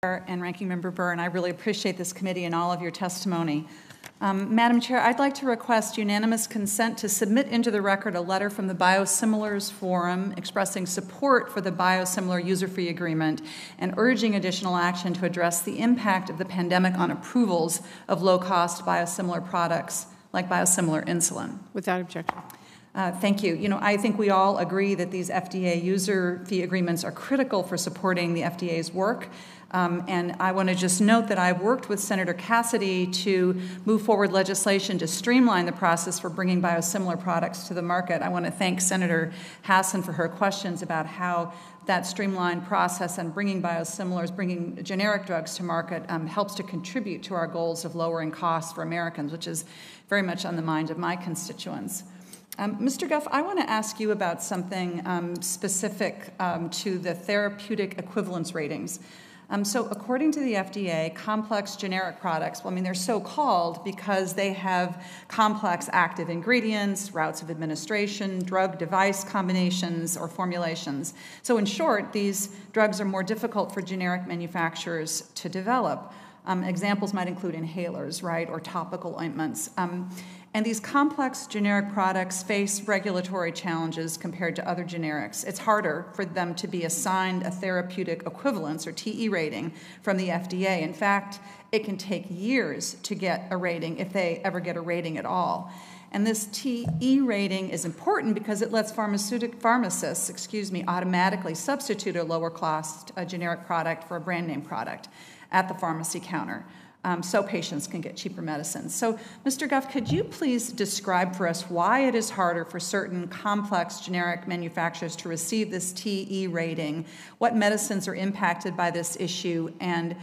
And Ranking Member Burr, and I really appreciate this committee and all of your testimony. Madam Chair, I'd like to request unanimous consent to submit into the record a letter from the Biosimilars Forum expressing support for the Biosimilar User Fee Agreement and urging additional action to address the impact of the pandemic on approvals of low-cost biosimilar products like biosimilar insulin. Without objection. Thank you. I think we all agree that these FDA user fee agreements are critical for supporting the FDA's work. And I want to just note that I've worked with Senator Cassidy to move forward legislation to streamline the process for bringing biosimilar products to the market. I want to thank Senator Hassan for her questions about how that streamlined process and bringing biosimilars, bringing generic drugs to market helps to contribute to our goals of lowering costs for Americans, which is very much on the mind of my constituents. Mr. Guff, I want to ask you about something specific to the therapeutic equivalence ratings. So according to the FDA, complex generic products, they're so called because they have complex active ingredients, routes of administration, drug-device combinations, or formulations. So in short, these drugs are more difficult for generic manufacturers to develop. Examples might include inhalers, right, or topical ointments. And these complex generic products face regulatory challenges compared to other generics. It's harder for them to be assigned a therapeutic equivalence, or TE rating, from the FDA. In fact, it can take years to get a rating, if they ever get a rating at all. And this TE rating is important because it lets pharmacists automatically substitute a lower-cost generic product for a brand-name product at the pharmacy counter. So patients can get cheaper medicines. So, Mr. Guff, could you please describe for us why it is harder for certain complex generic manufacturers to receive this TE rating, what medicines are impacted by this issue, and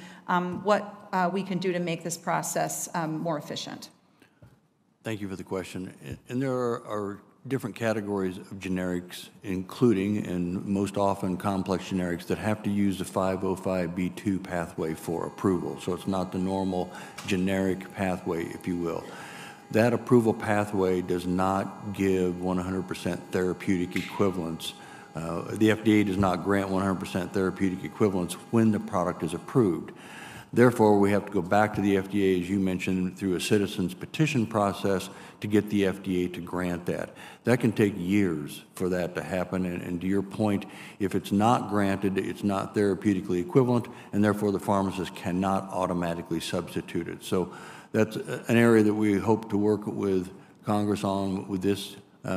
what we can do to make this process more efficient? Thank you for the question. And there are different categories of generics, including, and most often, complex generics that have to use the 505(b)(2) pathway for approval. So it's not the normal generic pathway, if you will. That approval pathway does not give 100% therapeutic equivalence. The FDA does not grant 100% therapeutic equivalence when the product is approved. Therefore, we have to go back to the FDA, as you mentioned, through a citizen's petition process to get the FDA to grant that. That can take years for that to happen, and to your point, if it's not granted, it's not therapeutically equivalent, and therefore the pharmacist cannot automatically substitute it. So that's an area that we hope to work with Congress on, with this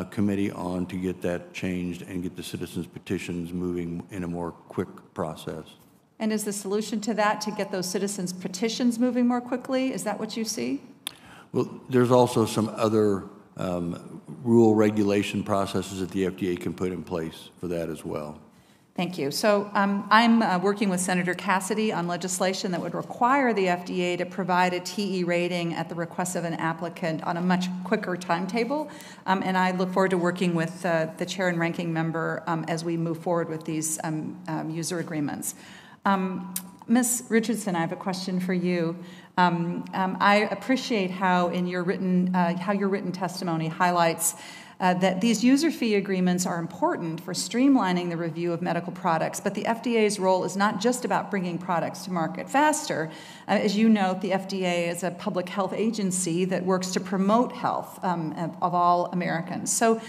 committee on, to get that changed and get the citizens' petitions moving in a more quick process. And is the solution to that to get those citizens' petitions moving more quickly? Is that what you see? Well, there's also some other rule regulation processes that the FDA can put in place for that as well. Thank you. So I'm working with Senator Cassidy on legislation that would require the FDA to provide a TE rating at the request of an applicant on a much quicker timetable. And I look forward to working with the chair and ranking member as we move forward with these user agreements. Ms. Richardson, I have a question for you. I appreciate how your written testimony highlights that these user fee agreements are important for streamlining the review of medical products, but the FDA's role is not just about bringing products to market faster. As you note, the FDA is a public health agency that works to promote health of all Americans. So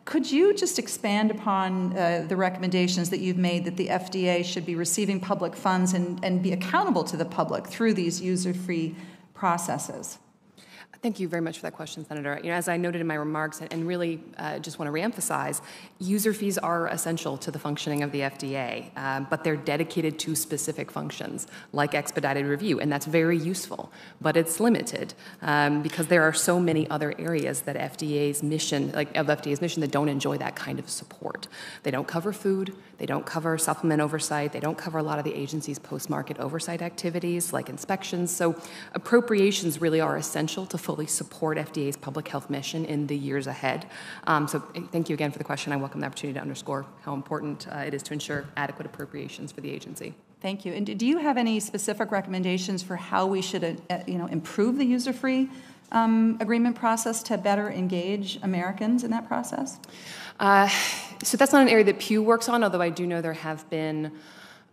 could you just expand upon the recommendations that you've made that the FDA should be receiving public funds and be accountable to the public through these user-free processes? Thank you very much for that question, Senator. As I noted in my remarks, and really just want to reemphasize, user fees are essential to the functioning of the FDA, but they're dedicated to specific functions, like expedited review, and that's very useful, but it's limited because there are so many other areas that FDA's mission that don't enjoy that kind of support. They don't cover food, they don't cover supplement oversight, they don't cover a lot of the agency's post-market oversight activities, like inspections. So appropriations really are essential to fully support FDA's public health mission in the years ahead. So thank you again for the question. I welcome the opportunity to underscore how important it is to ensure adequate appropriations for the agency. Thank you. And do you have any specific recommendations for how we should improve the user-free agreement process to better engage Americans in that process? So that's not an area that Pew works on, although I do know there have been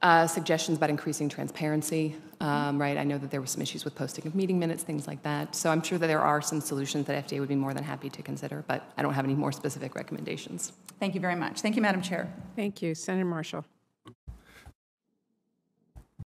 Suggestions about increasing transparency, right? I know that there were some issues with posting of meeting minutes, things like that. So I'm sure that there are some solutions that FDA would be more than happy to consider, but I don't have any more specific recommendations. Thank you very much. Thank you, Madam Chair. Thank you. Senator Marshall.